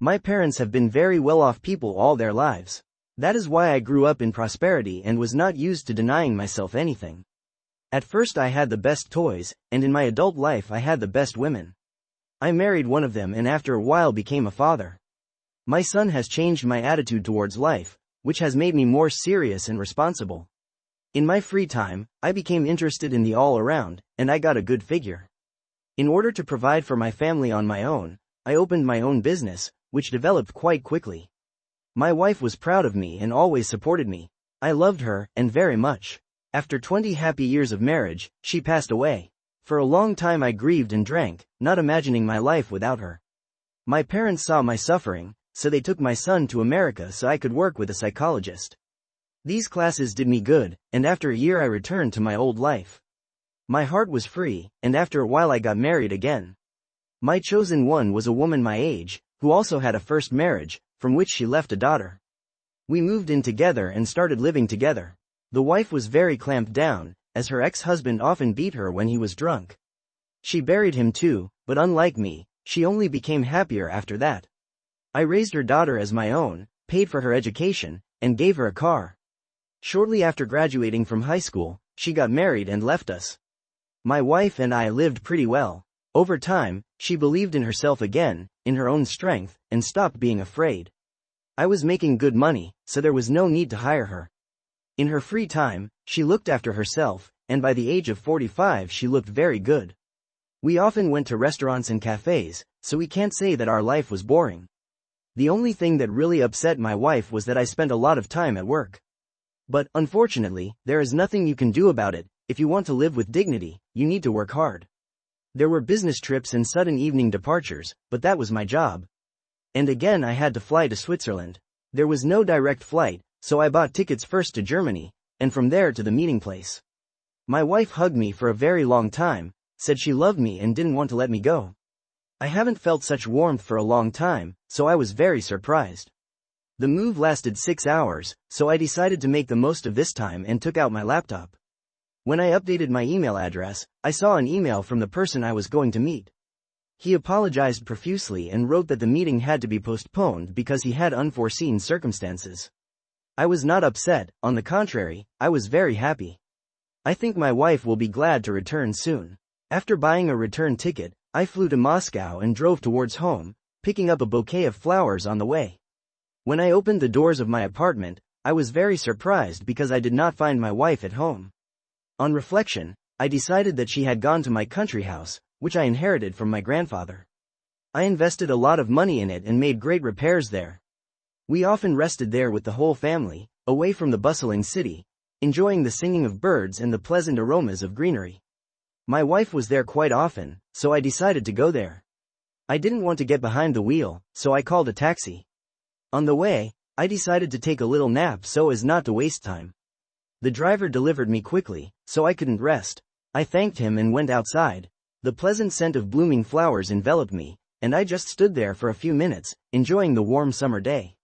My parents have been very well-off people all their lives. That is why I grew up in prosperity and was not used to denying myself anything. At first I had the best toys, and in my adult life I had the best women. I married one of them and after a while became a father. My son has changed my attitude towards life, which has made me more serious and responsible. In my free time, I became interested in the all-around, and I got a good figure. In order to provide for my family on my own, I opened my own business, which developed quite quickly. My wife was proud of me and always supported me. I loved her, and very much. After 20 happy years of marriage, she passed away. For a long time I grieved and drank, not imagining my life without her. My parents saw my suffering, so they took my son to America so I could work with a psychologist. These classes did me good, and after a year I returned to my old life. My heart was free, and after a while I got married again. My chosen one was a woman my age, who also had a first marriage, from which she left a daughter. We moved in together and started living together. The wife was very clamped down, as her ex-husband often beat her when he was drunk. She buried him too, but unlike me, she only became happier after that. I raised her daughter as my own, paid for her education, and gave her a car. Shortly after graduating from high school, she got married and left us. My wife and I lived pretty well. Over time, she believed in herself again, in her own strength, and stopped being afraid. I was making good money, so there was no need to hire her. In her free time, she looked after herself, and by the age of 45 she looked very good. We often went to restaurants and cafes, so we can't say that our life was boring. The only thing that really upset my wife was that I spent a lot of time at work. But, unfortunately, there is nothing you can do about it. If you want to live with dignity, you need to work hard. There were business trips and sudden evening departures, but that was my job. And again I had to fly to Switzerland. There was no direct flight, so I bought tickets first to Germany, and from there to the meeting place. My wife hugged me for a very long time, said she loved me and didn't want to let me go. I haven't felt such warmth for a long time, so I was very surprised. The move lasted 6 hours, so I decided to make the most of this time and took out my laptop. When I updated my email address, I saw an email from the person I was going to meet. He apologized profusely and wrote that the meeting had to be postponed because he had unforeseen circumstances. I was not upset, on the contrary, I was very happy. I think my wife will be glad to return soon. After buying a return ticket, I flew to Moscow and drove towards home, picking up a bouquet of flowers on the way. When I opened the doors of my apartment, I was very surprised because I did not find my wife at home. On reflection, I decided that she had gone to my country house, which I inherited from my grandfather. I invested a lot of money in it and made great repairs there. We often rested there with the whole family, away from the bustling city, enjoying the singing of birds and the pleasant aromas of greenery. My wife was there quite often, so I decided to go there. I didn't want to get behind the wheel, so I called a taxi. On the way, I decided to take a little nap so as not to waste time. The driver delivered me quickly, so I couldn't rest. I thanked him and went outside. The pleasant scent of blooming flowers enveloped me, and I just stood there for a few minutes, enjoying the warm summer day.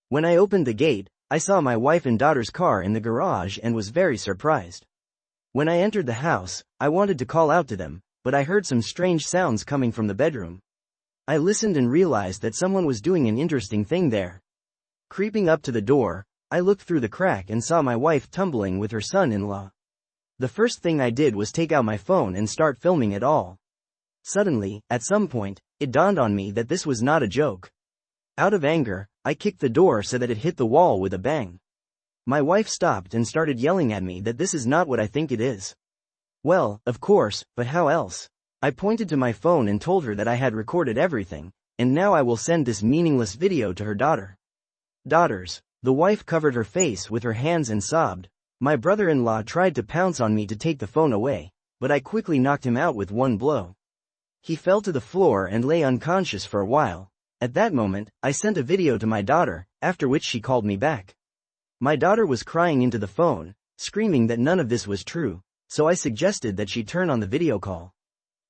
When I opened the gate, I saw my wife and daughter's car in the garage and was very surprised. When I entered the house, I wanted to call out to them, but I heard some strange sounds coming from the bedroom. I listened and realized that someone was doing an interesting thing there. Creeping up to the door, I looked through the crack and saw my wife tumbling with her son-in-law. The first thing I did was take out my phone and start filming it all. Suddenly, at some point, it dawned on me that this was not a joke. Out of anger, I kicked the door so that it hit the wall with a bang. My wife stopped and started yelling at me that this is not what I think it is. Well, of course, but how else? I pointed to my phone and told her that I had recorded everything, and now I will send this meaningless video to her daughter. Daughters. The wife covered her face with her hands and sobbed. My brother-in-law tried to pounce on me to take the phone away, but I quickly knocked him out with one blow. He fell to the floor and lay unconscious for a while. At that moment, I sent a video to my daughter, after which she called me back. My daughter was crying into the phone, screaming that none of this was true, so I suggested that she turn on the video call.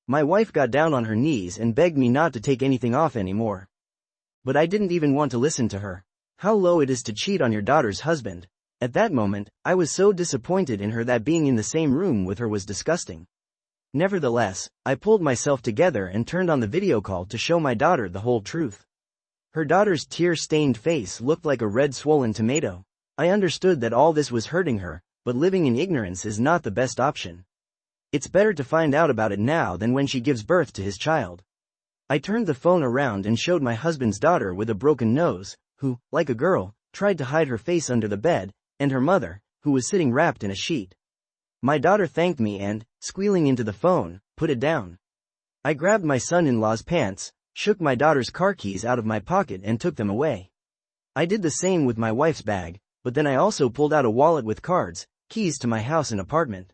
My wife got down on her knees and begged me not to take anything off anymore. But I didn't even want to listen to her. How low it is to cheat on your daughter's husband. At that moment, I was so disappointed in her that being in the same room with her was disgusting. Nevertheless, I pulled myself together and turned on the video call to show my daughter the whole truth. Her daughter's tear-stained face looked like a red swollen tomato. I understood that all this was hurting her, but living in ignorance is not the best option. It's better to find out about it now than when she gives birth to his child. I turned the phone around and showed my husband's daughter with a broken nose, who, like a girl, tried to hide her face under the bed, and her mother, who was sitting wrapped in a sheet. My daughter thanked me and, squealing into the phone, put it down. I grabbed my son-in-law's pants, shook my daughter's car keys out of my pocket and took them away. I did the same with my wife's bag, but then I also pulled out a wallet with cards, keys to my house and apartment.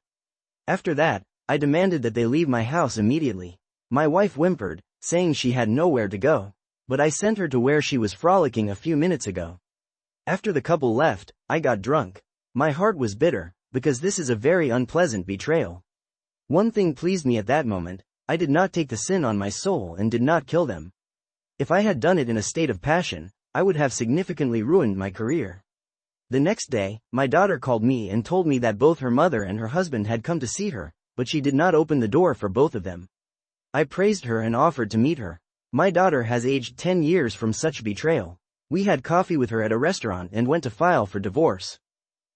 After that, I demanded that they leave my house immediately. My wife whimpered, saying she had nowhere to go, but I sent her to where she was frolicking a few minutes ago. After the couple left, I got drunk. My heart was bitter, because this is a very unpleasant betrayal. One thing pleased me at that moment: I did not take the sin on my soul and did not kill them. If I had done it in a state of passion, I would have significantly ruined my career. The next day, my daughter called me and told me that both her mother and her husband had come to see her, but she did not open the door for both of them. I praised her and offered to meet her. My daughter has aged 10 years from such betrayal. We had coffee with her at a restaurant and went to file for divorce.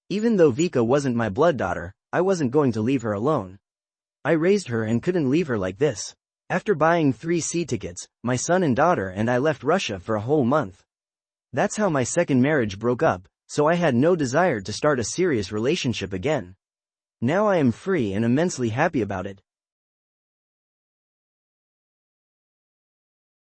Even though Vika wasn't my blood daughter, I wasn't going to leave her alone. I raised her and couldn't leave her like this. After buying 3 sea tickets, my son and daughter and I left Russia for a whole month. That's how my second marriage broke up, so I had no desire to start a serious relationship again. Now I am free and immensely happy about it.